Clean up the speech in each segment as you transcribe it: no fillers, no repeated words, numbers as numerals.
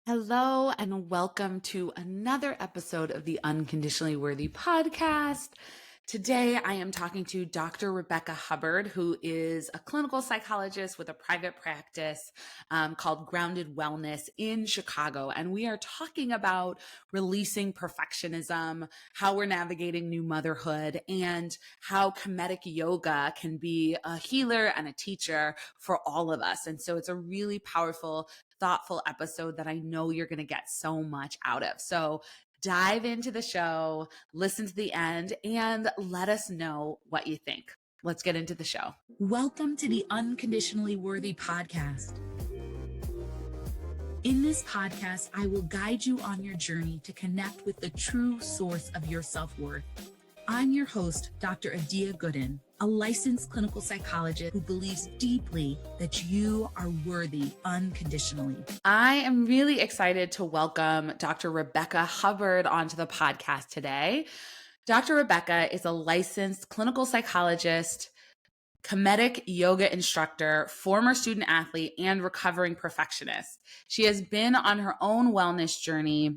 Hello, and welcome to another episode of the Unconditionally Worthy podcast. Today, I am talking to Dr. Rebecca Hubbard, who is a clinical psychologist with a private practice called Grounded Wellness in Chicago. And we are talking about releasing perfectionism, how we're navigating new motherhood, and how comedic yoga can be a healer and a teacher for all of us. And so it's a really powerful, thoughtful episode that I know you're going to get so much out of. So dive into the show, listen to the end, and let us know what you think. Let's get into the show. Welcome to the Unconditionally Worthy podcast. In this podcast, I will guide you on your journey to connect with the true source of your self-worth. I'm your host, Dr. Adia Gooden, a licensed clinical psychologist who believes deeply that you are worthy unconditionally. I am really excited to welcome Dr. Rebecca Hubbard onto the podcast today. Dr. Rebecca is a licensed clinical psychologist, comedic yoga instructor, former student athlete, and recovering perfectionist. She has been on her own wellness journey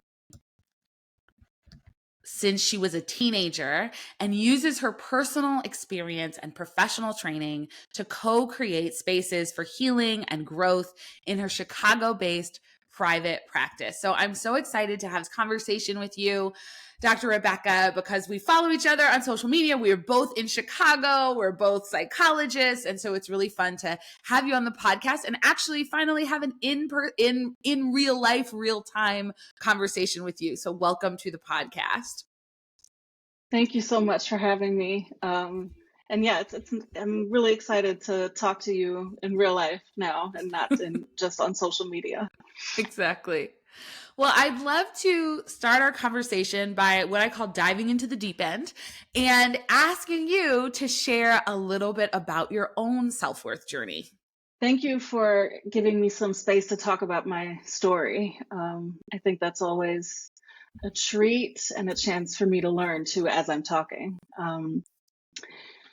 since she was a teenager and uses her personal experience and professional training to co-create spaces for healing and growth in her Chicago-based private practice. So I'm so excited to have this conversation with you, Dr. Rebecca, because we follow each other on social media. We are both in Chicago. We're both psychologists. And so it's really fun to have you on the podcast and actually finally have an in real life, real time conversation with you. So welcome to the podcast. Thank you so much for having me. And yeah, I'm really excited to talk to you in real life now and not just on social media. Exactly. Well, I'd love to start our conversation by what I call diving into the deep end and asking you to share a little bit about your own self-worth journey. Thank you for giving me some space to talk about my story. I think that's always a treat and a chance for me to learn too as I'm talking.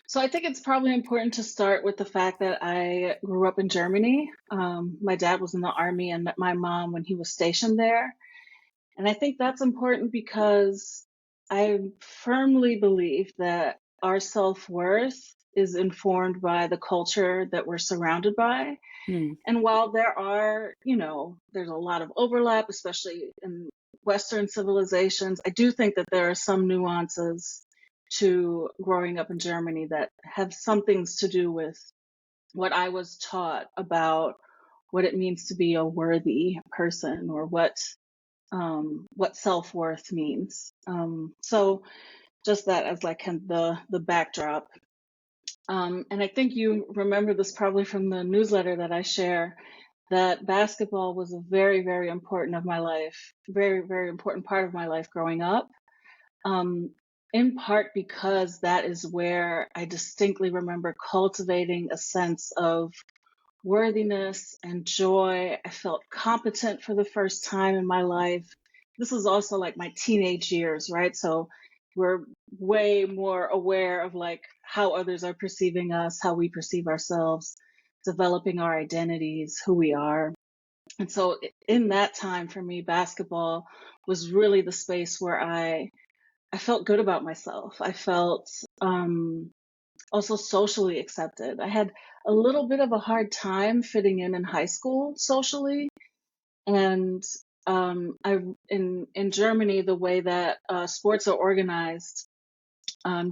So I think it's probably important to start with the fact that I grew up in Germany. My dad was in the army and met my mom when he was stationed there. And I think that's important because I firmly believe that our self-worth is informed by the culture that we're surrounded by. And while there's a lot of overlap, especially in Western civilizations, I do think that there are some nuances to growing up in Germany that have some things to do with what I was taught about what it means to be a worthy person or what self-worth means. So just that as like kind of the backdrop. And I think you remember this probably from the newsletter that I share, that basketball was a very, very important of my life, very, very important part of my life growing up. In part because that is where I distinctly remember cultivating a sense of worthiness and joy. I felt competent for the first time in my life. This was also like my teenage years, right? So we're way more aware of like how others are perceiving us, how we perceive ourselves, developing our identities, who we are. And so in that time for me, basketball was really the space where I felt good about myself. I felt also socially accepted. I had a little bit of a hard time fitting in high school socially, and in Germany, the way that sports are organized,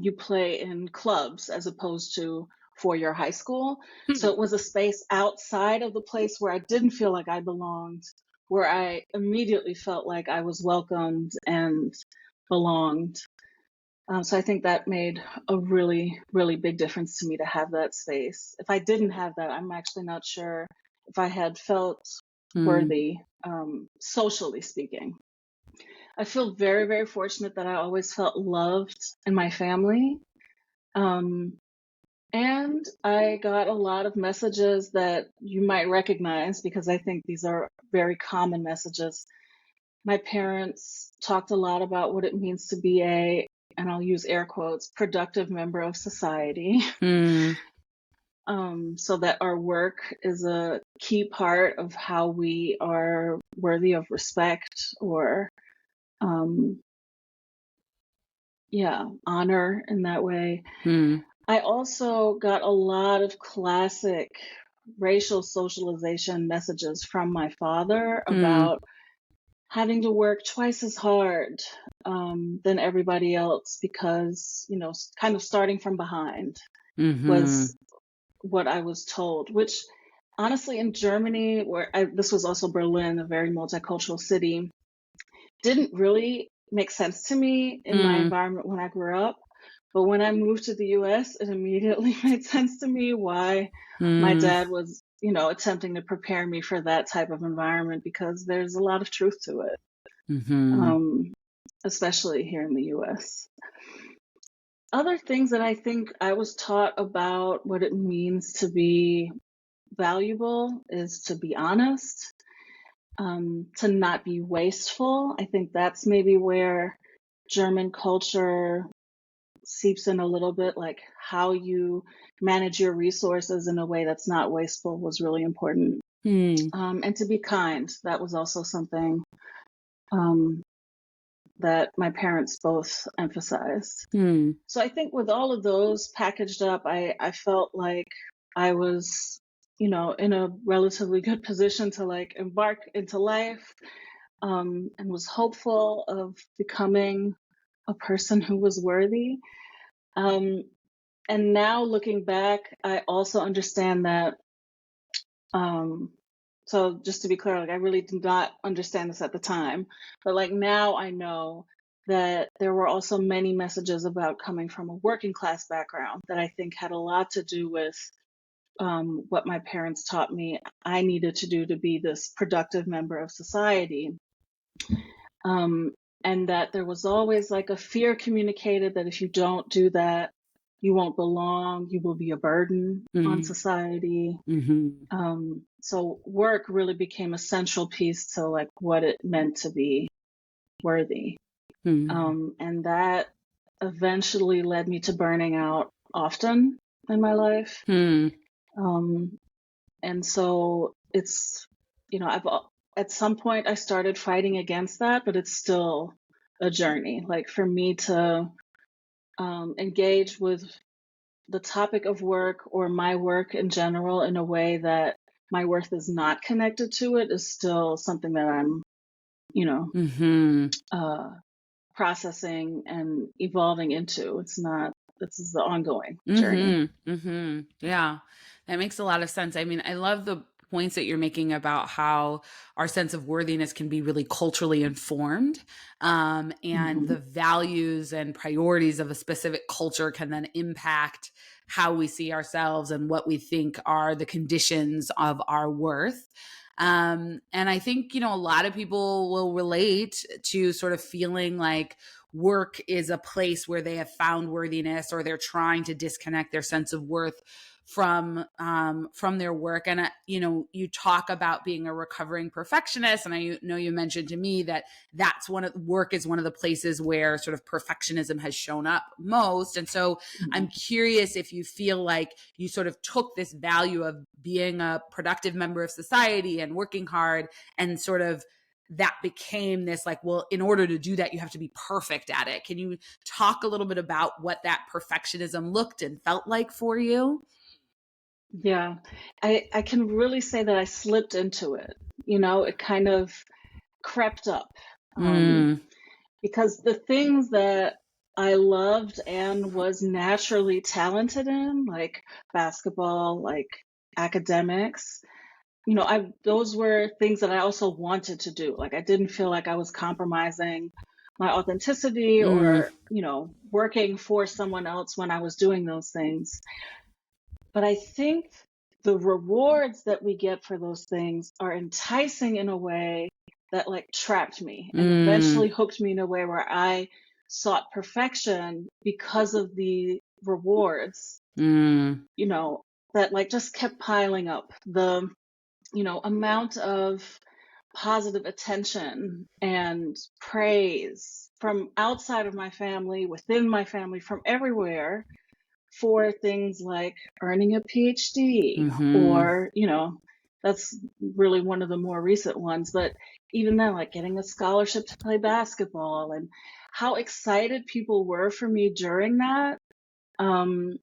you play in clubs as opposed to for your high school. So it was a space outside of the place where I didn't feel like I belonged, where I immediately felt like I was welcomed and belonged. So I think that made a really, really big difference to me to have that space. If I didn't have that, I'm actually not sure if I had felt worthy, socially speaking. I feel very, very fortunate that I always felt loved in my family. And I got a lot of messages that you might recognize because I think these are very common messages. My parents talked a lot about what it means to be and I'll use air quotes, productive member of society. so that our work is a key part of how we are worthy of respect or, um, yeah, honor in that way. Hmm. I also got a lot of classic racial socialization messages from my father Hmm. about having to work twice as hard than everybody else because, kind of starting from behind Hmm. was what I was told, which honestly in Germany, this was also Berlin, a very multicultural city, didn't really make sense to me in my Hmm. environment when I grew up. But when I moved to the US, it immediately made sense to me why my Hmm. dad was, attempting to prepare me for that type of environment because there's a lot of truth to it, Hmm. um, especially here in the US. Other things that I think I was taught about what it means to be valuable is to be honest, to not be wasteful. I think that's maybe where German culture seeps in a little bit, like how you manage your resources in a way that's not wasteful was really important. Hmm. And to be kind, that was also something um, that my parents both emphasized. Hmm. So I think with all of those packaged up, I felt like I was, in a relatively good position to like embark into life, and was hopeful of becoming a person who was worthy. Um, and now looking back, I also understand that. Um, so just to be clear, like I really did not understand this at the time, but like now I know that there were also many messages about coming from a working class background that I think had a lot to do with what my parents taught me I needed to do to be this productive member of society. Um, and that there was always like a fear communicated that if you don't do that, you won't belong, you will be a burden on Hmm. society. Hmm. So work really became a central piece to like what it meant to be worthy. Hmm. And that eventually led me to burning out often in my life. Hmm. Um, and so it's, at some point I started fighting against that, but it's still a journey. Like for me to engage with the topic of work or my work in general in a way that my worth is not connected to it is still something that I'm, you know, Hmm. uh, processing and evolving into. This is the ongoing journey. Mm-hmm. Mm-hmm. Yeah. That makes a lot of sense. I mean, I love the points that you're making about how our sense of worthiness can be really culturally informed. And Hmm. the values and priorities of a specific culture can then impact how we see ourselves and what we think are the conditions of our worth. And I think, a lot of people will relate to sort of feeling like work is a place where they have found worthiness, or they're trying to disconnect their sense of worth from their work. And you talk about being a recovering perfectionist, and I know you mentioned to me that work is one of the places where sort of perfectionism has shown up most. And so I'm curious if you feel like you sort of took this value of being a productive member of society and working hard, and sort of that became this like, well, in order to do that, you have to be perfect at it. Can you talk a little bit about what that perfectionism looked and felt like for you? Yeah, I can really say that I slipped into it. It kind of crept up. Um, Mm. because the things that I loved and was naturally talented in, like basketball, like academics, I those were things that I also wanted to do. Like I didn't feel like I was compromising my authenticity Mm. or, working for someone else when I was doing those things. But I think the rewards that we get for those things are enticing in a way that like trapped me and Mm. eventually hooked me in a way where I sought perfection because of the rewards, Mm. you know, that like just kept piling up. The, amount of positive attention and praise from outside of my family, within my family, from everywhere for things like earning a PhD Mm-hmm. or, that's really one of the more recent ones. But even then, like getting a scholarship to play basketball and how excited people were for me during that, um,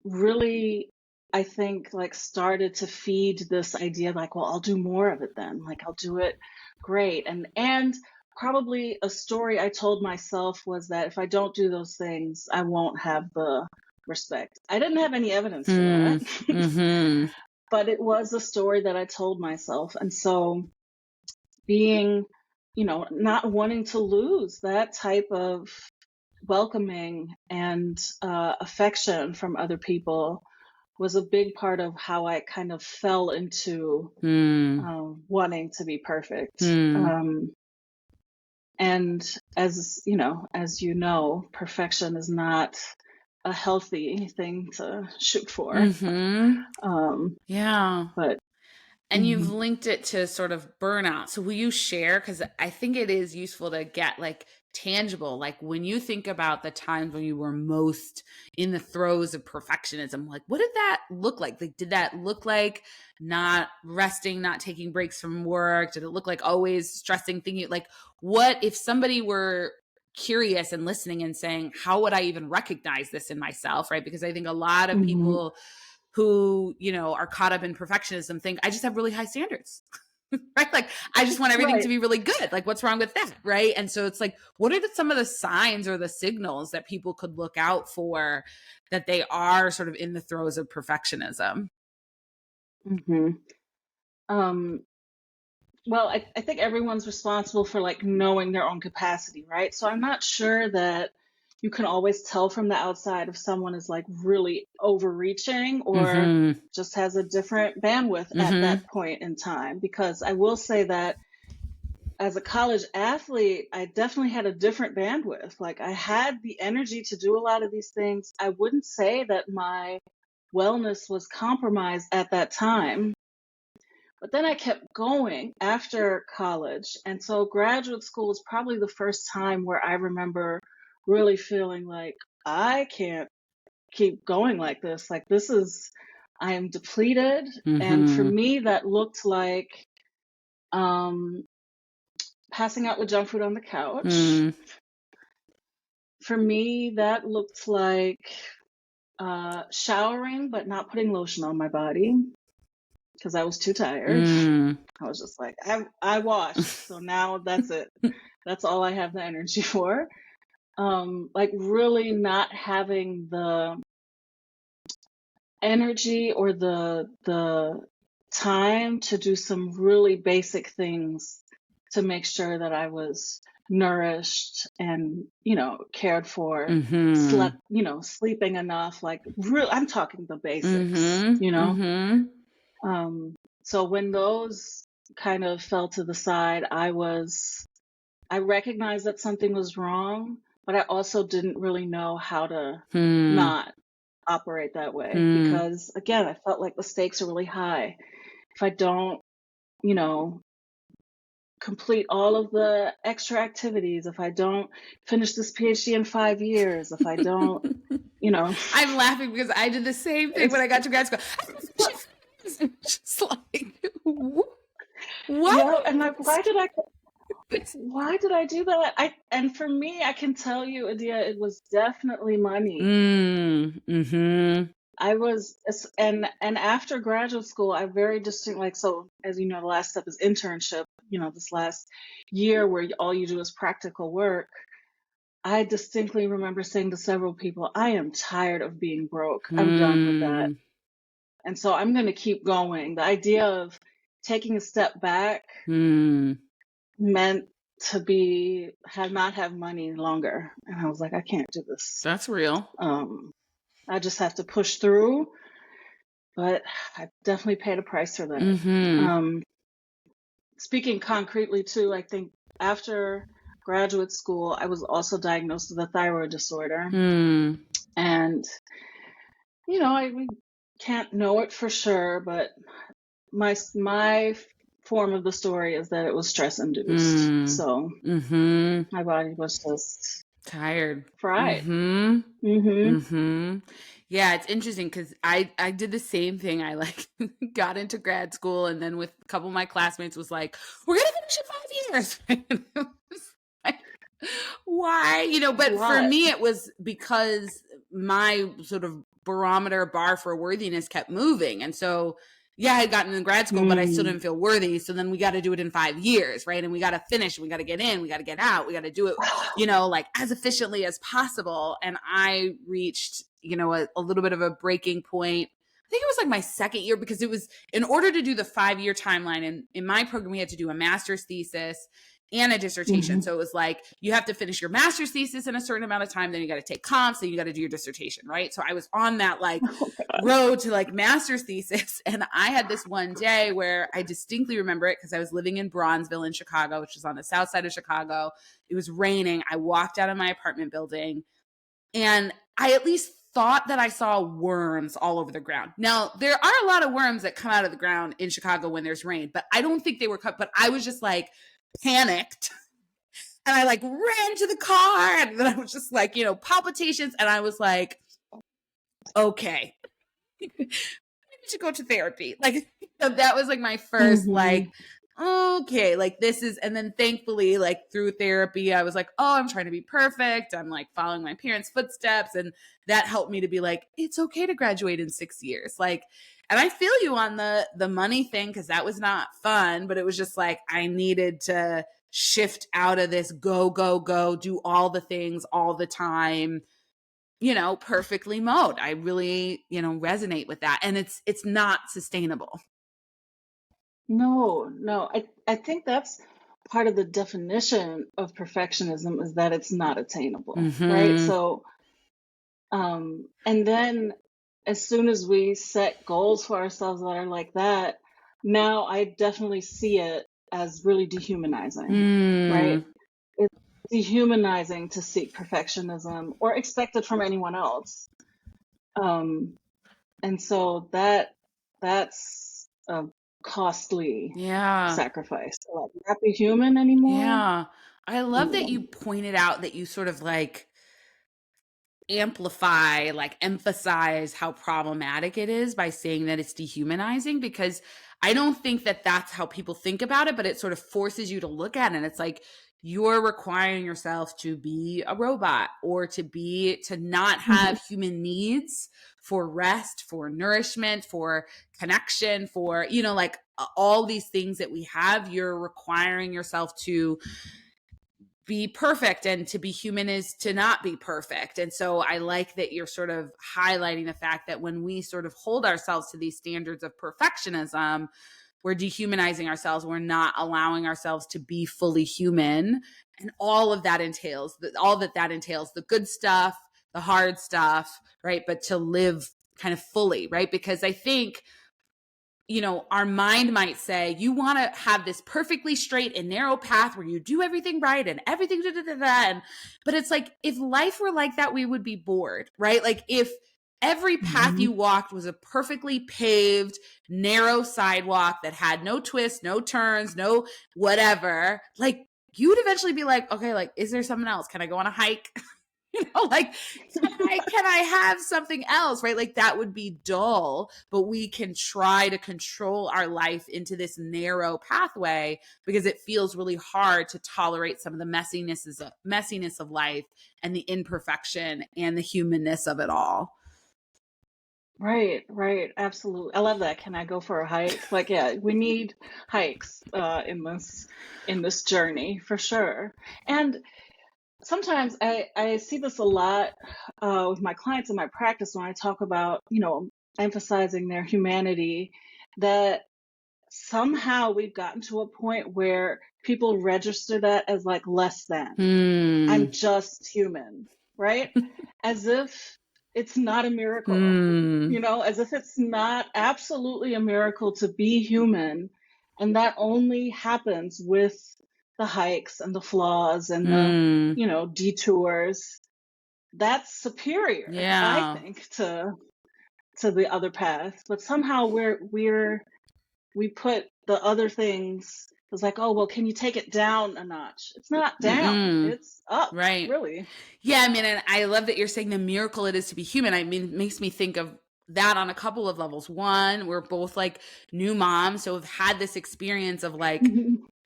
really, I think, like started to feed this idea like, well, I'll do more of it then. Like I'll do it great. And probably a story I told myself was that if I don't do those things, I won't have the respect. I didn't have any evidence for that, Mm-hmm. but it was a story that I told myself. And so being, not wanting to lose that type of welcoming and affection from other people was a big part of how I kind of fell into Mm. wanting to be perfect. Mm. And as you know, perfection is not a healthy thing to shoot for. Mm-hmm. Um, Yeah. but And you've mhm, linked it to sort of burnout. So will you share? Because I think it is useful to get like tangible. Like when you think about the times when you were most in the throes of perfectionism, like what did that look like? Like, did that look like not resting, not taking breaks from work? Did it look like always stressing, thinking like what if somebody were curious and listening and saying, how would I even recognize this in myself? Right. Because I think a lot of mhm, people who, are caught up in perfectionism think I just have really high standards. Right? Like I just want everything to right. be really good. Like what's wrong with that? Right? And so it's like, what are some of the signs or the signals that people could look out for that they are sort of in the throes of perfectionism? hmm Um, well, I think everyone's responsible for like knowing their own capacity, right? So I'm not sure that you can always tell from the outside if someone is like really overreaching or Mm-hmm. just has a different bandwidth at Mm-hmm. that point in time. Because I will say that as a college athlete, I definitely had a different bandwidth. Like I had the energy to do a lot of these things. I wouldn't say that my wellness was compromised at that time. But then I kept going after college. And so graduate school was probably the first time where I remember really feeling like I can't keep going like this. Like I am depleted. And for Mm-hmm. me, that looked like um, passing out with junk food on the couch. Mm. For me, that looked like showering, but not putting lotion on my body because I was too tired. Mm. I was just like, I washed, so now that's it. That's all I have the energy for. Like really not having the energy or the time to do some really basic things to make sure that I was nourished and, cared for, Mm-hmm. slept, sleeping enough, like real I'm talking the basics, Mm-hmm. Mm-hmm. Um, so when those kind of fell to the side, I recognized that something was wrong, but I also didn't really know how to Hmm. not operate that way Hmm. because again, I felt like the stakes are really high. If I don't, you know, complete all of the extra activities, if I don't finish this PhD in 5 years, if I don't, you know, I'm laughing because I did the same thing when it's I got to grad school. Just like, what? yeah, and like why did I do that? And for me, I can tell you, Adia, it was definitely money. Mm-hmm. And after graduate school, I very distinct like so as you know, the last step is internship. This last year where all you do is practical work. I distinctly remember saying to several people, "I am tired of being broke. I'm done with that." Mm. And so I'm going to keep going. The idea of taking a step back Mm. meant to not have money longer. And I was like, I can't do this. That's real. I just have to push through, but I definitely paid a price for that. Mm-hmm. Speaking concretely too, I think after graduate school, I was also diagnosed with a thyroid disorder. Mm. And, we can't know it for sure, but my form of the story is that it was stress induced. Mm. So Mm-hmm. my body was just Tired. fried. Mm-hmm. Mm-hmm. Mm-hmm. Yeah, it's interesting because I did the same thing. I like got into grad school and then with a couple of my classmates was like, we're gonna finish in 5 years. And it was like, why? A But for lot. me it was because my sort of barometer bar for worthiness kept moving. And so yeah, I had gotten in grad school, but I still Mm. didn't feel worthy. So then we got to do it in 5 years, right? And we got to finish, and we got to get in, we got to get out, we got to do it, like as efficiently as possible. And I reached, a little bit of a breaking point. I think it was like my second year because it was in order to do the 5 year timeline. And in my program, we had to do a master's thesis and a dissertation. Mm-hmm. So it was like, you have to finish your master's thesis in a certain amount of time, then you got to take comps, then you got to do your dissertation, right? So I was on that like Oh God. road to like master's thesis. And I had this one day where I distinctly remember it because I was living in Bronzeville in Chicago, which is on the south side of Chicago. It was raining. I walked out of my apartment building and I at least thought that I saw worms all over the ground. Now, there are a lot of worms that come out of the ground in Chicago when there's rain, but I don't think they were cut. But I was just like panicked. And I like ran to the car and then I was just like, palpitations. And I was like, okay, maybe should go to therapy. Like that was like my first Mm-hmm. like, okay, like this is, and then thankfully like through therapy, I was like, oh, I'm trying to be perfect. I'm like following my parents' footsteps. And that helped me to be like, it's okay to graduate in 6 years. Like, and I feel you on the money thing because that was not fun, but it was just like I needed to shift out of this go, go, go, do all the things all the time, perfectly mode. I really, resonate with that. And it's not sustainable. No, no. I think that's part of the definition of perfectionism is that it's not attainable, right? Mm-hmm. So, and then as soon as we set goals for ourselves that are like that, now I definitely see it as really dehumanizing, right? Mm. It's dehumanizing to seek perfectionism or expect it from anyone else. Um, and so that's a costly Yeah. sacrifice to like not be human anymore. Yeah. I love that you Ooh. pointed out that you sort of like amplify, like emphasize how problematic it is by saying that it's dehumanizing because I don't think that that's how people think about it, but it sort of forces you to look at it. And it's like you're requiring yourself to be a robot or to not have human needs for rest, for nourishment, for connection, for, like all these things that we have. You're requiring yourself to be perfect, and to be human is to not be perfect. And so I like that you're sort of highlighting the fact that when we sort of hold ourselves to these standards of perfectionism, we're dehumanizing ourselves. We're not allowing ourselves to be fully human. And all of that entails, all that entails, the good stuff, the hard stuff, right? But to live kind of fully, right? Because I think our mind might say, you want to have this perfectly straight and narrow path where you do everything right and everything, da, da, da, da. But it's like, if life were like that, we would be bored, right? Like if every path Mhm. you walked was a perfectly paved, narrow sidewalk that had no twists, no turns, no whatever, like you'd eventually be like, okay, like, is there something else? Can I go on a hike? Like, can I have something else, right? Like that would be dull, but we can try to control our life into this narrow pathway because it feels really hard to tolerate some of the messiness of life and the imperfection and the humanness of it all. Right, right, absolutely. I love that. Can I go for a hike? Like, yeah, we need hikes in this journey for sure. And sometimes I see this a lot with my clients in my practice when I talk about, emphasizing their humanity, that somehow we've gotten to a point where people register that as like less than. I'm Hmm. just human, right? As if it's not a miracle, Hmm. as if it's not absolutely a miracle to be human. And that only happens with the hikes and the flaws and the, Hmm. detours. That's superior, I Yeah. think, to the other path. But somehow we put the other things It's like, oh, well, can you take it down a notch? It's not down, Mm-mm. it's up, Right. really. Yeah, I mean, and I love that you're saying the miracle it is to be human. I mean, it makes me think of that on a couple of levels. One, we're both like new moms, so we've had this experience of like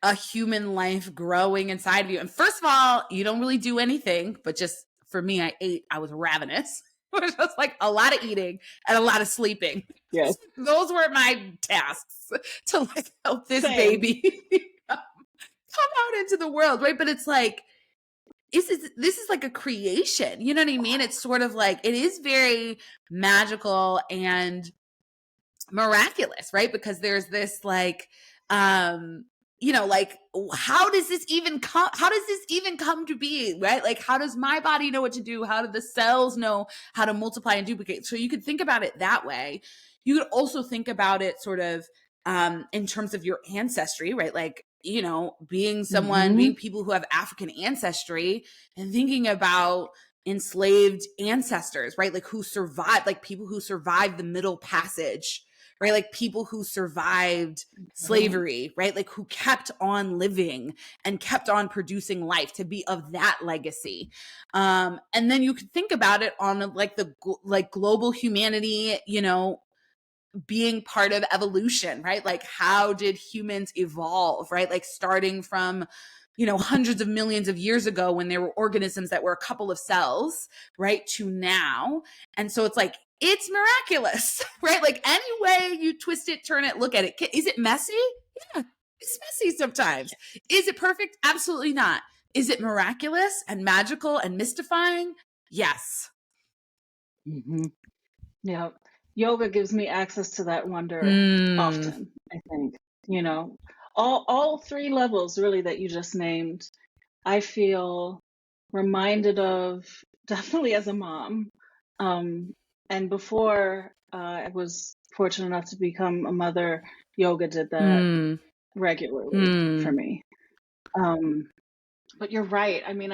a human life growing inside of you. And first of all, you don't really do anything, but just for me, I was ravenous. It was just like a lot of eating and a lot of sleeping. Yes, Those were my tasks to like help this same. baby come out into the world, right? But it's like, this is like a creation, you know what I mean? It's sort of like, it is very magical and miraculous, right? Because there's this like, like, how does this even come to be, right? Like, how does my body know what to do? How do the cells know how to multiply and duplicate? So you could think about it that way. You could also think about it sort of in terms of your ancestry, right? Like, being people who have African ancestry and thinking about enslaved ancestors, right? Like who survived, like people who survived the Middle Passage, right? Like people who survived Right. slavery, right? Like who kept on living and kept on producing life to be of that legacy. And then you could think about it on like the global humanity, being part of evolution, right? Like how did humans evolve, right? Like starting from hundreds of millions of years ago when there were organisms that were a couple of cells, right, to now. And so it's like, it's miraculous, right? Like any way you twist it, turn it, look at it. Is it messy? Yeah, it's messy sometimes. Is it perfect? Absolutely not. Is it miraculous and magical and mystifying? Yes. Hmm. Yeah. Yoga gives me access to that wonder Mm, often, I think. You know, all three levels really that you just named, I feel reminded of definitely as a mom. Um, and before I was fortunate enough to become a mother, yoga did that mm, regularly for mm, me. Um, but you're right. I mean,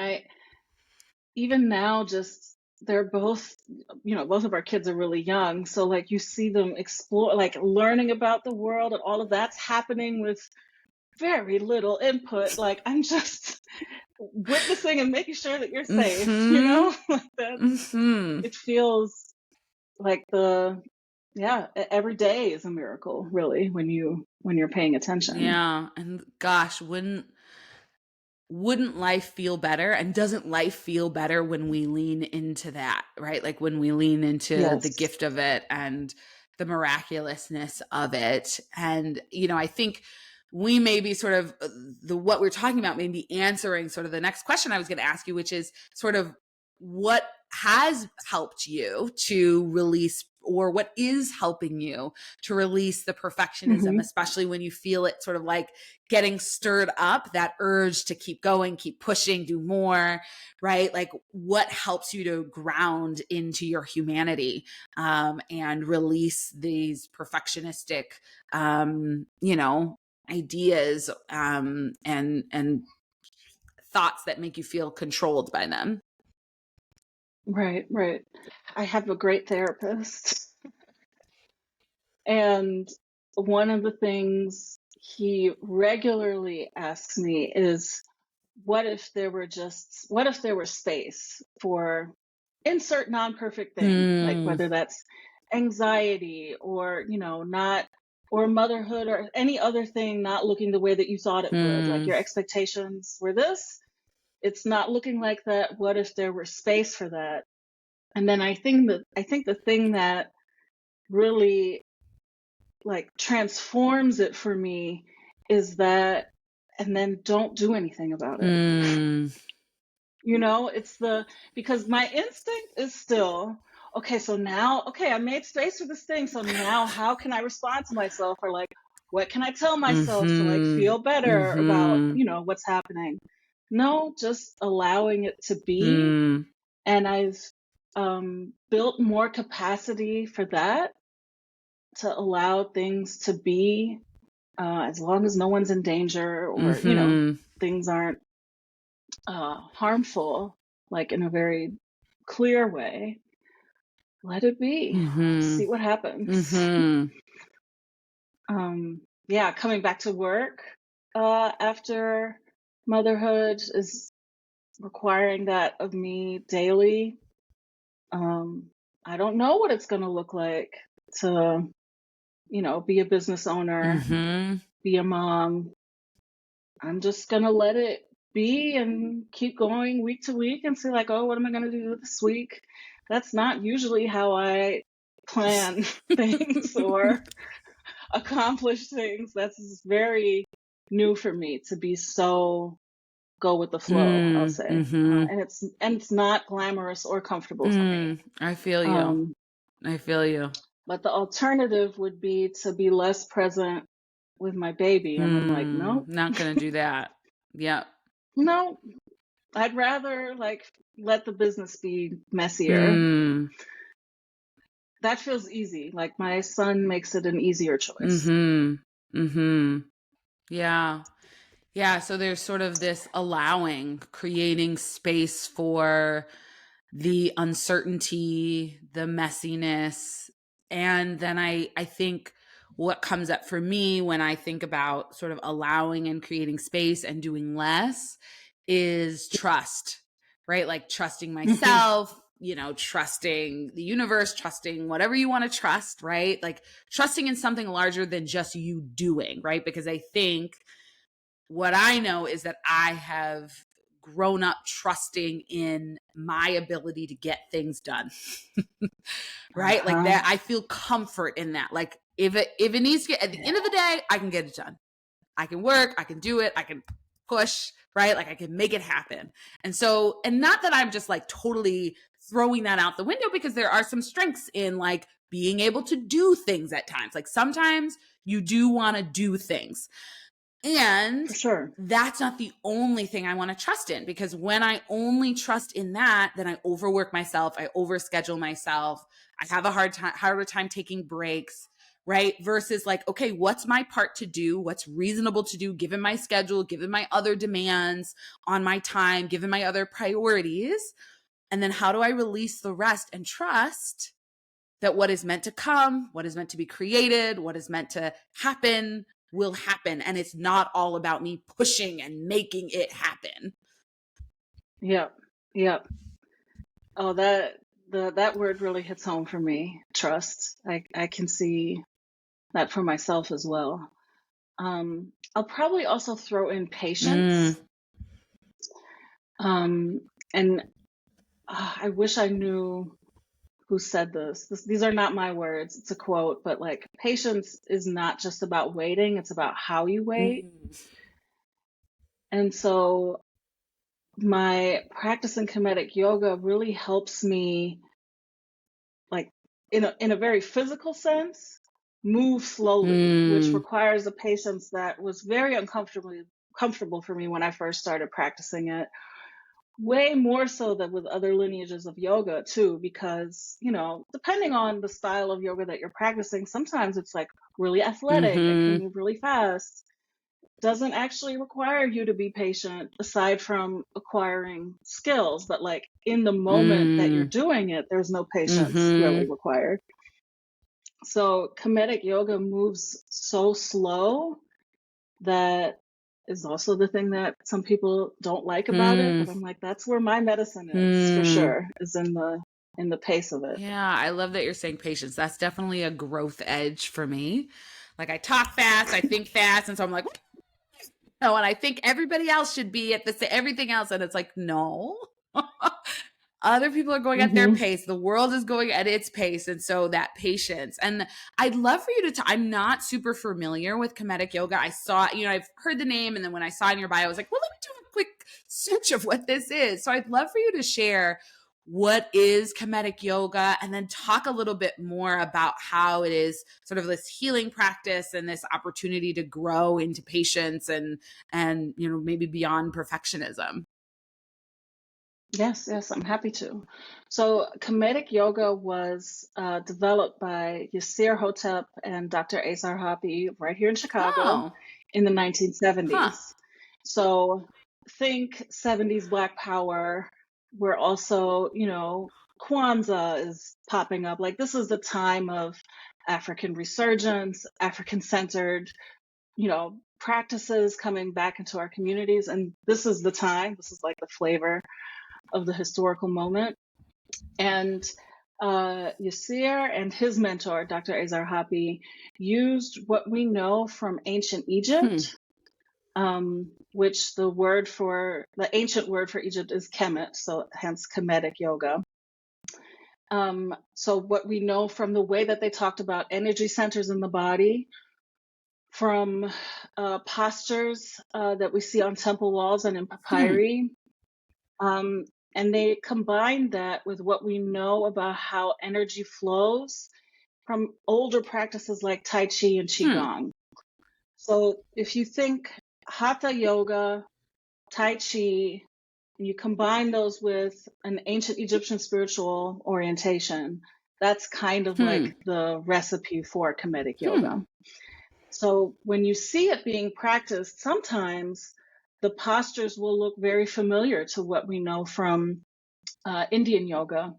even now, just they're both, both of our kids are really young. So like you see them explore, like learning about the world, and all of that's happening with very little input. Like I'm just witnessing and making sure that you're safe, mm-hmm, like that's, mm-hmm. it feels like every day is a miracle, really, when you're paying attention. Yeah. And gosh, wouldn't life feel better? And doesn't life feel better when we lean into that, right? Like when we lean into the Yes. gift of it and the miraculousness of it. And, I think we may be sort of what we're talking about, maybe answering sort of the next question I was going to ask you, which is sort of what has helped you to release, or what is helping you to release the perfectionism, Hmm. especially when you feel it sort of like getting stirred up, that urge to keep going, keep pushing, do more, right? Like what helps you to ground into your humanity, and release these perfectionistic, ideas, and thoughts that make you feel controlled by them. Right, right. I have a great therapist. And one of the things he regularly asks me is, what if there were space for insert non-perfect thing, like Hmm. whether that's anxiety or, not, or motherhood or any other thing not looking the way that you thought it would, like Hmm. your expectations were this, it's not looking like that. What if there were space for that? And then I think the thing that really like transforms it for me is that, and then don't do anything about it. Hmm. It's because my instinct is still, okay, so now, okay, I made space for this thing. So now how can I respond to myself, or like, what can I tell myself to like Hmm. feel better about, Hmm. what's happening? No, just allowing it to be. Hmm. And I've built more capacity for that, to allow things to be, as long as no one's in danger, or Hmm. things aren't harmful, like in a very clear way. Let it be. Hmm. See what happens. Hmm. Yeah, coming back to work. after motherhood is requiring that of me daily. I don't know what it's going to look like to, be a business owner, Mm-hmm. be a mom. I'm just going to let it be and keep going week to week and see, like, oh, what am I going to do this week? That's not usually how I plan things or accomplish things. That's very new for me to be so go with the flow, I'll say. Mm-hmm. And it's not glamorous or comfortable for me. I feel you. Um, I feel you. but the alternative would be to be less present with my baby. And I'm like, no, Not gonna do that. Yep. no, I'd rather like let the business be messier. Mm. That feels easy. Like my son makes it an easier choice. Mm-hmm. Mm-hmm. Yeah. Yeah. So there's sort of this allowing, creating space for the uncertainty, the messiness. And then I think what comes up for me when I think about sort of allowing and creating space and doing less is trust, right? Like trusting myself, trusting the universe, trusting whatever you want to trust, right? Like trusting in something larger than just you doing, right? Because I think what I know is that I have grown up trusting in my ability to get things done. Right? Like Uh-huh. that I feel comfort in that. Like if it needs to get at the Yeah, end of the day, I can get it done. I can work, I can do it, I can push, right? Like I can make it happen. And not that I'm just like totally throwing that out the window because there are some strengths in like being able to do things at times. Like sometimes you do want to do things. And for sure. that's not the only thing I want to trust in because when I only trust in that, then I overwork myself, I overschedule myself, I have a harder time taking breaks, right? Versus like, okay, what's my part to do? What's reasonable to do given my schedule, given my other demands on my time, given my other priorities? And then how do I release the rest and trust that what is meant to come, what is meant to be created, what is meant to happen will happen. And it's not all about me pushing and making it happen. Yep. Yep. Oh, that word really hits home for me. Trust. I can see that for myself as well. I'll probably also throw in Mm, patience. Um, and I wish I knew who said this. These are not my words. It's a quote, but like patience is not just about waiting, it's about how you wait. mm, And so my practice in kinetic yoga really helps me like in a very physical sense move slowly, which mm, requires a patience that was very uncomfortably comfortable for me when I first started practicing it. Way more so than with other lineages of yoga too, because depending on the style of yoga that you're practicing, sometimes it's like really athletic and can mm-hmm, move really fast. Doesn't actually require you to be patient aside from acquiring skills, but like in the moment that you're mm, doing it, there's no patience really mm-hmm, required. So Kemetic yoga moves so slow that is also the thing that some people don't like about it, mm, but I'm like, that's where my medicine is for mm. sure, is in the pace of it. Yeah, I love that you're saying patience. That's definitely a growth edge for me. Like I talk fast, I think fast, and so I'm like, no, and I think everybody else should be at this everything else, and it's like, no. Other people are going at their Hmm. pace. The world is going at its pace. And so that patience. And I'd love for you to, I'm not super familiar with Kemetic yoga. I saw, I've heard the name. And then when I saw in your bio, I was like, well, let me do a quick search of what this is. So I'd love for you to share what is Kemetic yoga and then talk a little bit more about how it is sort of this healing practice and this opportunity to grow into patience and maybe beyond perfectionism. Yes, yes, I'm happy to. So Kemetic yoga was developed by Yasir Hotep and Dr. Asar Hapi right here in Chicago Oh, in the huh. 1970s. So think 70s Black Power, where also, Kwanzaa is popping up. Like this is the time of African resurgence, African centered, practices coming back into our communities. And this is the time, this is like the flavor of the historical moment. And Yasir and his mentor, Dr. Azar Hapi, used what we know from ancient Egypt, which the ancient word for Egypt is Kemet, so hence Kemetic yoga. So what we know from the way that they talked about energy centers in the body, from postures that we see on temple walls and in papyri, and they combined that with what we know about how energy flows from older practices like Tai Chi and Qigong. So if you think Hatha yoga, Tai Chi, and you combine those with an ancient Egyptian spiritual orientation, that's kind of like the recipe for Kemetic yoga. So when you see it being practiced, sometimes the postures will look very familiar to what we know from Indian yoga.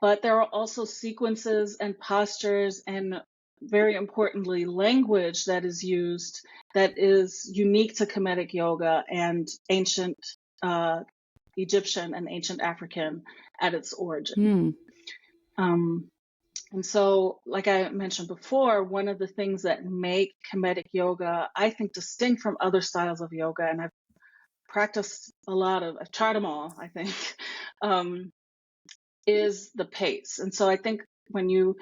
But there are also sequences and postures and, very importantly, language that is used that is unique to Kemetic yoga and ancient Egyptian and ancient African at its origin. And so, like I mentioned before, one of the things that make Kemetic yoga, I think, distinct from other styles of yoga, and I've tried them all, I think, is the pace. And so I think when you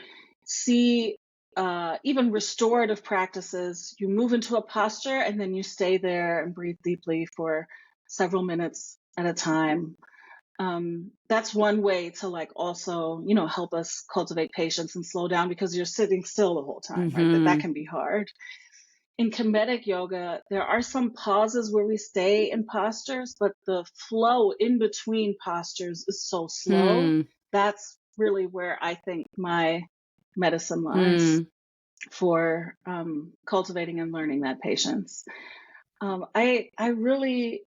see even restorative practices, you move into a posture and then you stay there and breathe deeply for several minutes at a time. That's one way to also, help us cultivate patience and slow down, because you're sitting still the whole time, right? That can be hard. In Kemetic yoga, there are some pauses where we stay in postures, but the flow in between postures is so slow. That's really where I think my medicine lies for cultivating and learning that patience. I really,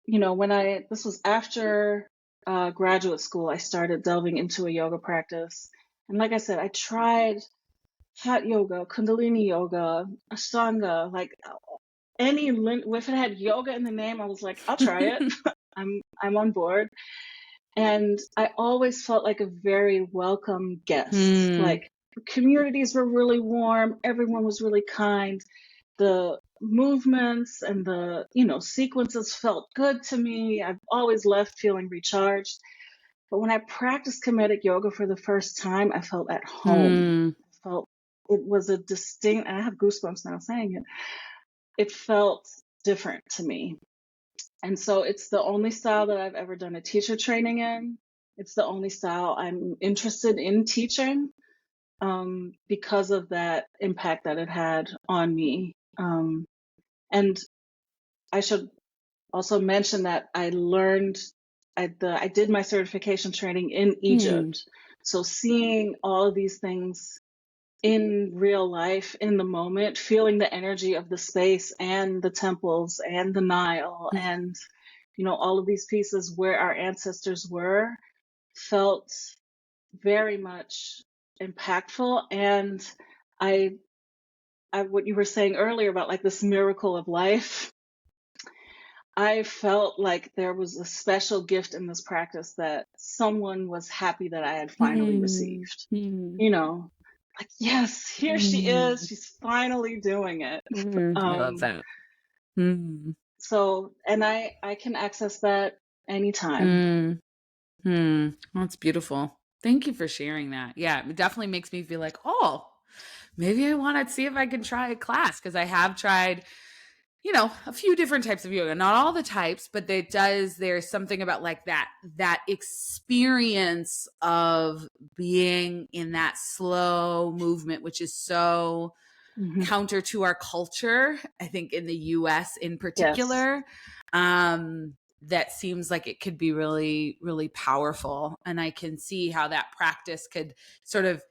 this was after graduate school, I started delving into a yoga practice. And like I said, I tried hot yoga, Kundalini yoga, Ashtanga, like if it had yoga in the name, I was like, I'll try it. I'm on board. And I always felt like a very welcome guest. Like, the communities were really warm. Everyone was really kind. The movements and the, sequences felt good to me. I've always left feeling recharged. But when I practiced Kemetic yoga for the first time, I felt at home. I felt it was a distinct, and I have goosebumps now saying it. It felt different to me. And so it's the only style that I've ever done a teacher training in. It's the only style I'm interested in teaching because of that impact that it had on me. And I should also mention that I did my certification training in Egypt. So seeing all of these things in real life, in the moment, feeling the energy of the space and the temples and the Nile and, all of these pieces where our ancestors were, felt very much impactful. And I what you were saying earlier about like this miracle of life, I felt like there was a special gift in this practice that someone was happy that I had finally received. Like, yes, here she is. She's finally doing it. I love that. So, and I can access that anytime. That's beautiful. Thank you for sharing that. Yeah, it definitely makes me feel like, oh, maybe I want to see if I can try a class, because I have tried, a few different types of yoga, not all the types, but there's something about like that experience of being in that slow movement, which is so counter to our culture, I think in the US in particular. Yes. That seems like it could be really, really powerful. And I can see how that practice could sort of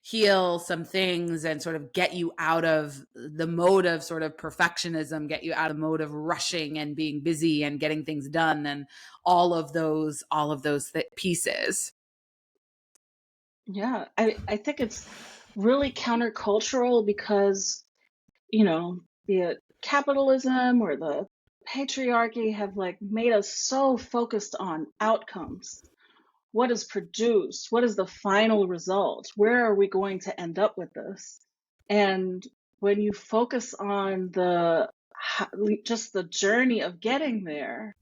heal some things and sort of get you out of the mode of sort of perfectionism, get you out of the mode of rushing and being busy and getting things done, and all of those pieces. Yeah, I think it's really countercultural because, be it capitalism or the patriarchy have like made us so focused on outcomes. What is produced? What is the final result? Where are we going to end up with this? And when you focus on just the journey of getting there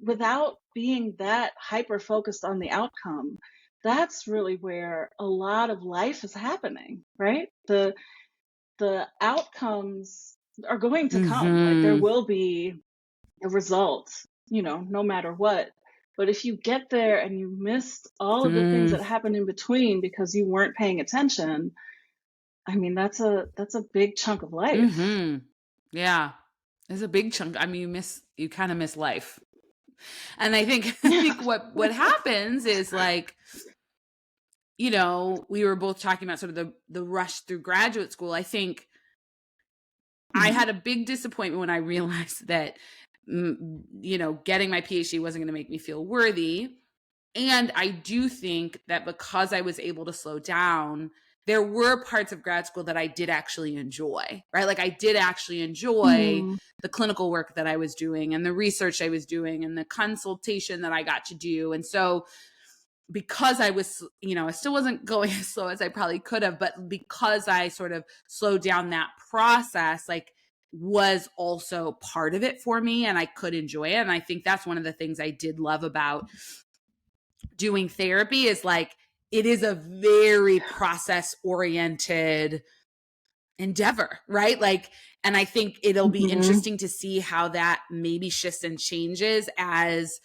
without being that hyper focused on the outcome, that's really where a lot of life is happening, right? The outcomes are going to come. Like there Mm-hmm. will be a result, no matter what. But if you get there and you missed all of the things Mm-hmm. that happened in between because you weren't paying attention, I mean, that's a big chunk of life. Mm-hmm. Yeah. There's a big chunk. I mean, you kind of miss life. And I think I Yeah. think what happens is like, we were both talking about sort of the rush through graduate school. I think I Mhm. had a big disappointment when I realized that getting my PhD wasn't going to make me feel worthy. And I do think that because I was able to slow down, there were parts of grad school that I did actually enjoy, right? Like I did actually enjoy Mhm. the clinical work that I was doing and the research I was doing and the consultation that I got to do. And so because I was, I still wasn't going as slow as I probably could have, but because I sort of slowed down that process, like was also part of it for me and I could enjoy it. And I think that's one of the things I did love about doing therapy is like it is a very process oriented endeavor, right? Like, and I think it'll be Mhm. interesting to see how that maybe shifts and changes as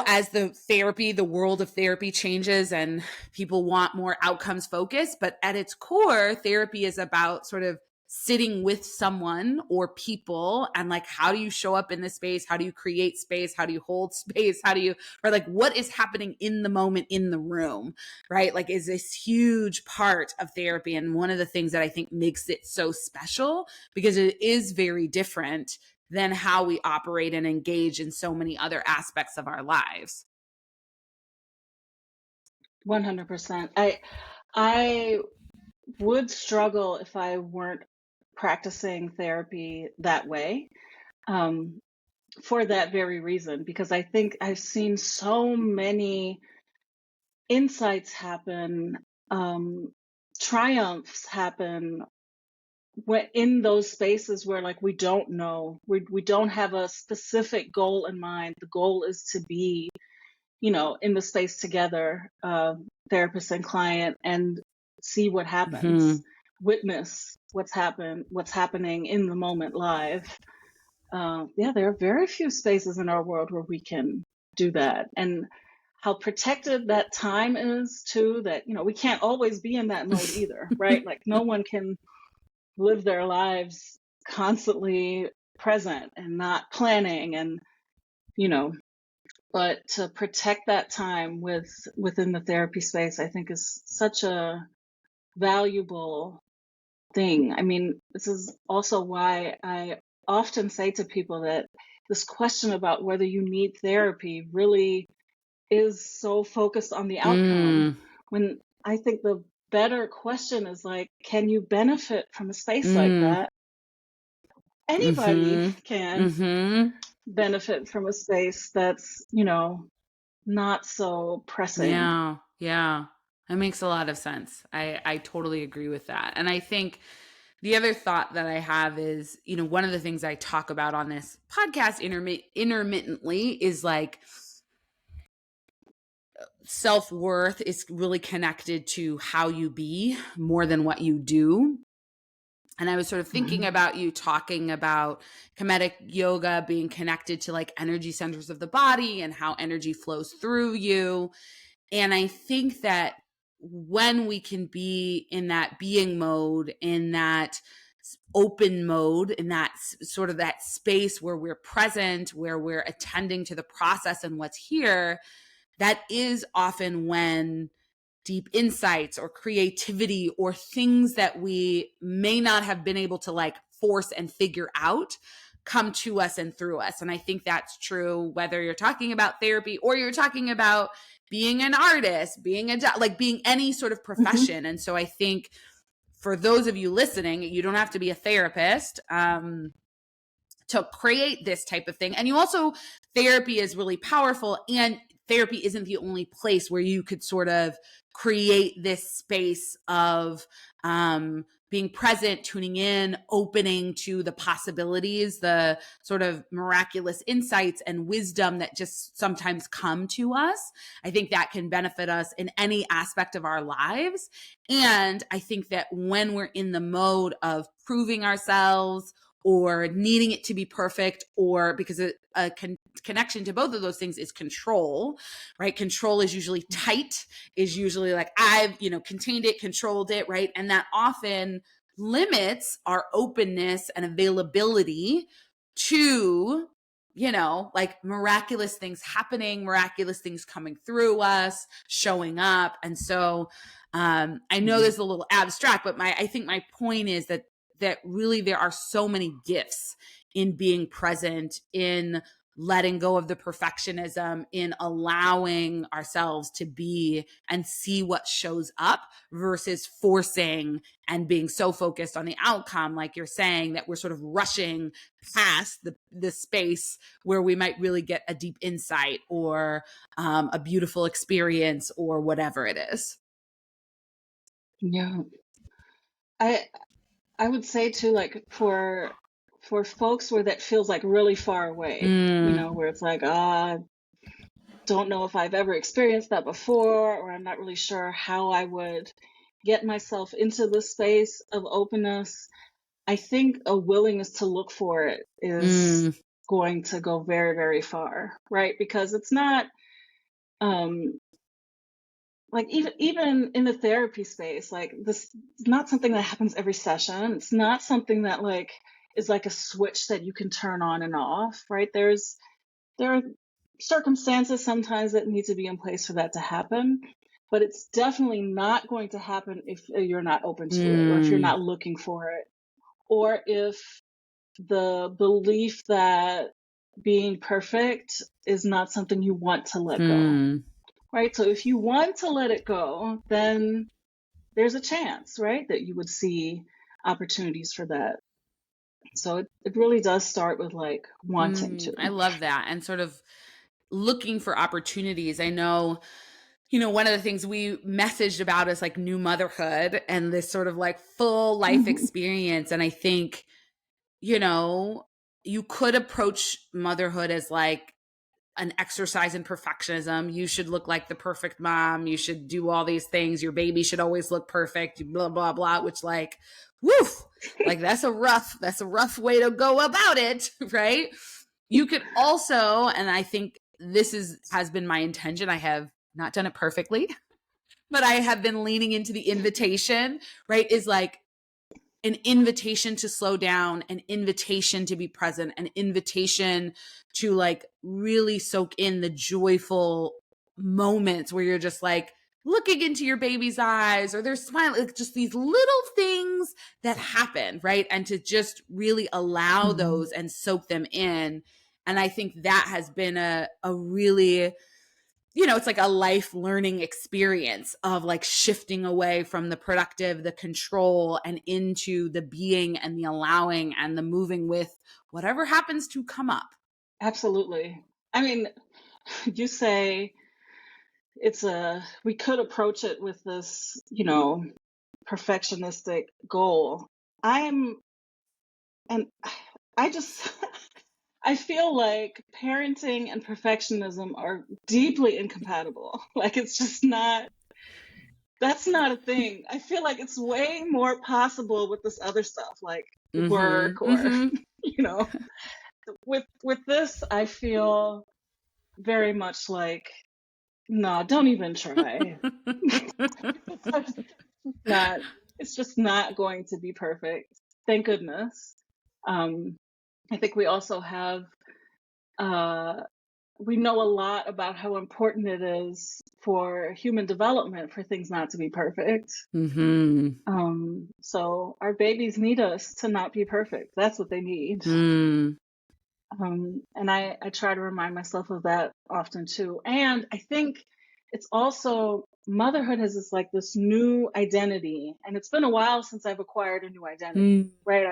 as the world of therapy changes and people want more outcomes focused. But at its core, therapy is about sort of sitting with someone or people and like, how do you show up in this space? How do you create space? How do you hold space? Or like, what is happening in the moment in the room, right? Like, is this huge part of therapy. And one of the things that I think makes it so special because it is very different than how we operate and engage in so many other aspects of our lives. 100%. I would struggle if I weren't practicing therapy that way. Um, for that very reason, because I think I've seen so many insights happen, um, triumphs happen in those spaces where like we don't know, we don't have a specific goal in mind. The goal is to be, in the space together, therapist and client, and see what happens, Hmm. witness what's happening in the moment live. Yeah, there are very few spaces in our world where we can do that. And how protected that time is, too, that, we can't always be in that mode either, right? Like, no one can live their lives constantly present and not planning and, you know, but to protect that time within the therapy space, I think is such a valuable thing. I mean, this is also why I often say to people that this question about whether you need therapy really is so focused on the outcome, Mm. when I think the better question is like, can you benefit from a space like Mm. that? Anybody Hmm. can Hmm. benefit from a space that's, not so pressing. Yeah. Yeah. That makes a lot of sense. I totally agree with that. And I think the other thought that I have is, one of the things I talk about on this podcast intermittently is like self worth is really connected to how you be more than what you do. And I was sort of thinking Mhm. about you talking about comedic yoga being connected to like energy centers of the body and how energy flows through you. And I think that when we can be in that being mode, in that open mode, in that sort of that space where we're present, where we're attending to the process and what's here, that is often when deep insights or creativity or things that we may not have been able to like force and figure out come to us and through us. And I think that's true whether you're talking about therapy or you're talking about being an artist, being being any sort of Mhm. profession. And so I think for those of you listening, you don't have to be a therapist to create this type of thing. And you also, therapy is really powerful, and therapy isn't the only place where you could sort of create this space of being present, tuning in, opening to the possibilities, the sort of miraculous insights and wisdom that just sometimes come to us. I think that can benefit us in any aspect of our lives. And I think that when we're in the mode of proving ourselves or needing it to be perfect, or because a connection to both of those things is control, right? Control is usually tight, is usually like, I've, contained it, controlled it, right? And that often limits our openness and availability to, like miraculous things happening, miraculous things coming through us, showing up. And so I know this is a little abstract, but I think my point is that really there are so many gifts in being present, in letting go of the perfectionism, in allowing ourselves to be and see what shows up versus forcing and being so focused on the outcome, like you're saying, that we're sort of rushing past the space where we might really get a deep insight or a beautiful experience or whatever it is. Yeah. I would say too, like for folks where that feels like really far away, where it's like, don't know if I've ever experienced that before, or I'm not really sure how I would get myself into the space of openness. I think a willingness to look for it is going to go very, very far, right? Because it's not, like even in the therapy space, like this is not something that happens every session. It's not something that like is like a switch that you can turn on and off, right? There are circumstances sometimes that need to be in place for that to happen, but it's definitely not going to happen if you're not open to it, or if you're not looking for it, or if the belief that being perfect is not something you want to let go. Right. So if you want to let it go, then there's a chance, right, that you would see opportunities for that. So it really does start with like wanting to. I love that. And sort of looking for opportunities. I know, one of the things we messaged about is like new motherhood and this sort of like full life experience. And I think, you could approach motherhood as like an exercise in perfectionism. You should look like the perfect mom. You should do all these things. Your baby should always look perfect, blah, blah, blah, which like, woof, like that's a rough way to go about it. Right. You could also, and I think this has been my intention. I have not done it perfectly, but I have been leaning into the invitation, right? Is like an invitation to slow down, an invitation to be present, an invitation to like really soak in the joyful moments where you're just like looking into your baby's eyes or they're smiling, like just these little things that happen, right? And to just really allow those and soak them in. And I think that has been a really, it's like a life learning experience of like shifting away from the productive, the control, and into the being and the allowing and the moving with whatever happens to come up. Absolutely. I mean, you say we could approach it with this, perfectionistic goal. And I just, I feel like parenting and perfectionism are deeply incompatible. Like it's just that's not a thing. I feel like it's way more possible with this other stuff, like work or, with this, I feel very much like, no, don't even try. It's just not going to be perfect. Thank goodness. I think we also have, we know a lot about how important it is for human development for things not to be perfect. So our babies need us to not be perfect. That's what they need. And I try to remind myself of that often too. And I think it's also motherhood has this new identity, and it's been a while since I've acquired a new identity, Mm. right?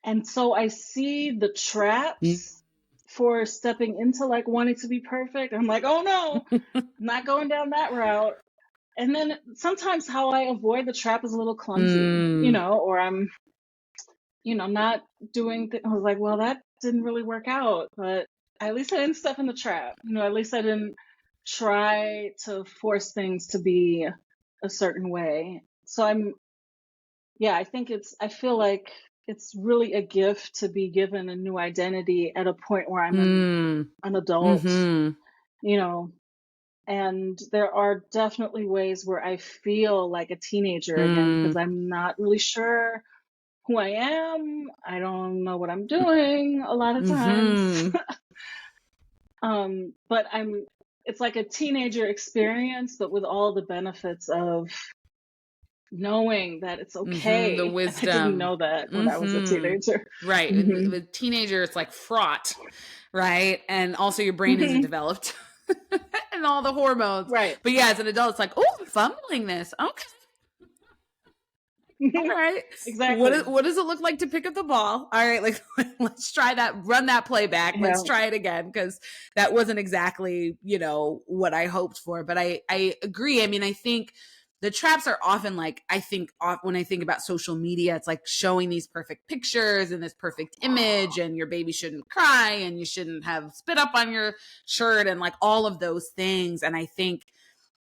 And so I see the Mm. traps for stepping into wanting to be perfect. I'm like, oh no, I'm not going down that route. And then sometimes how I avoid the trap is a little clumsy, Mm. or I'm, not doing I was like, well, that didn't really work out, but at least I didn't step in the trap. At least I didn't try to force things to be a certain way. So I think I feel like it's really a gift to be given a new identity at a point where I'm Mm. an adult, Mhm. you know, and there are definitely ways where I feel like a teenager again because Mm. I'm not really sure who I am. I don't know what I'm doing a lot of times. Mhm. But it's like a teenager experience, but with all the benefits of knowing that it's Mhm. The okay. And I didn't wisdom. know that when I was a Mhm. teenager. Right. Hmm. With teenager, it's like fraught, right? And also your brain isn't Hmm. developed and all the hormones. Right. But yeah, as an adult, it's like, oh, I'm fumbling this. Okay. All right. Exactly. What does it look like to pick up the ball? All right, like let's try that, run that play back. Yeah. Let's try it again because that wasn't exactly, what I hoped for. But I agree. I mean, I think the traps are often like when I think about social media, it's like showing these perfect pictures and this perfect image and your baby shouldn't cry and you shouldn't have spit up on your shirt and like all of those things. And I think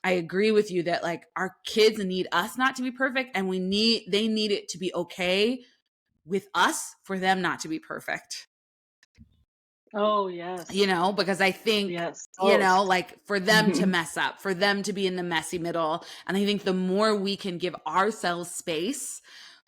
I agree with you that like our kids need us not to be perfect and they need it to be okay with us for them not to be perfect. Oh, yes. Because I think, Yes. Oh. like for them to Hmm. mess up, for them to be in the messy middle. And I think the more we can give ourselves space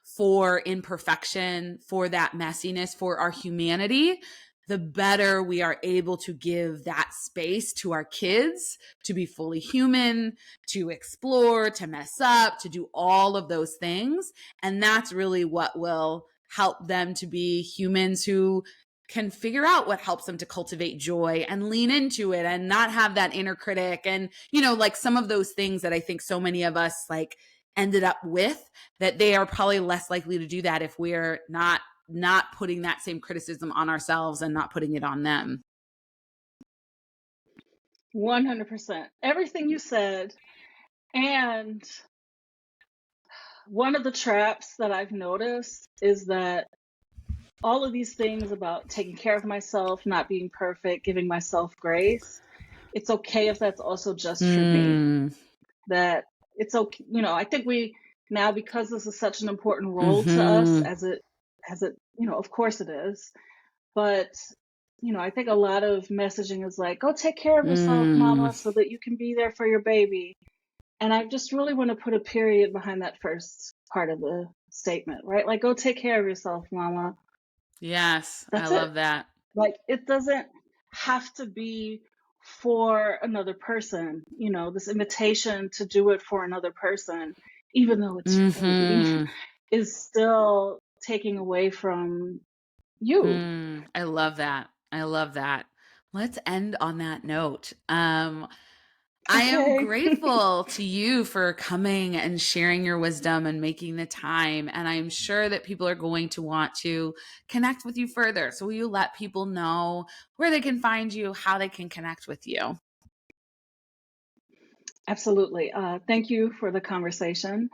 for imperfection, for that messiness, for our humanity, the better we are able to give that space to our kids to be fully human, to explore, to mess up, to do all of those things. And that's really what will help them to be humans who can figure out what helps them to cultivate joy and lean into it and not have that inner critic and like some of those things that I think so many of us like ended up with, that they are probably less likely to do that if we're not putting that same criticism on ourselves and not putting it on them. 100%. Everything you said. And one of the traps that I've noticed is that all of these things about taking care of myself, not being perfect, giving myself grace, it's okay if that's also just for me. Mm. That it's okay. I think we now, because this is such an important role to us, Mm-hmm. as it, of course it is. But, I think a lot of messaging is like, go take care of yourself, mama, Mm. so that you can be there for your baby. And I just really want to put a period behind that first part of the statement, right? Like, go take care of yourself, mama. Yes, I That's it. love that. Like, it doesn't have to be for another person, this invitation to do it for another person, even though it's your baby, Mm-hmm. is still taking away from you. I love that. I love that. Let's end on that note. I am Okay. grateful to you for coming and sharing your wisdom and making the time. And I'm sure that people are going to want to connect with you further. So, will you let people know where they can find you, how they can connect with you? Absolutely. Thank you for the conversation.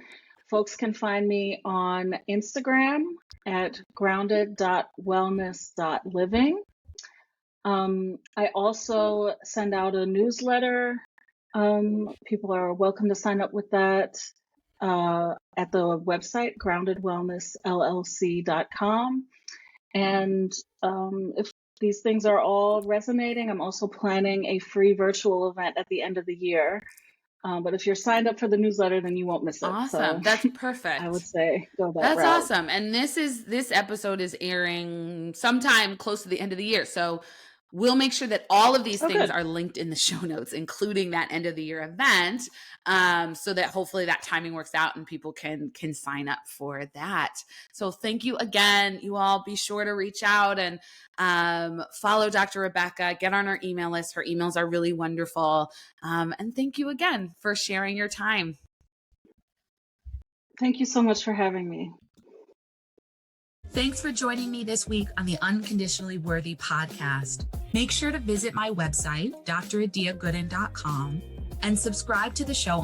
Folks can find me on Instagram at grounded.wellness.living. I also send out a newsletter. People are welcome to sign up with that at the website, groundedwellnessllc.com. And if these things are all resonating, I'm also planning a free virtual event at the end of the year. But if you're signed up for the newsletter, then you won't miss it. So Awesome. That's I would perfect. say go that That's route. awesome. And this episode is airing sometime close to the end of the year. So We'll make sure that all of these Oh, things good. are linked in the show notes, including that end of the year event, so that hopefully that timing works out and people can sign up for that. So thank you again. You all be sure to reach out and follow Dr. Rebecca, get on our email list. Her emails are really wonderful. And thank you again for sharing your time. Thank you so much for having me. Thanks for joining me this week on the Unconditionally Worthy podcast. Make sure to visit my website, dradiagooden.com, and subscribe to the show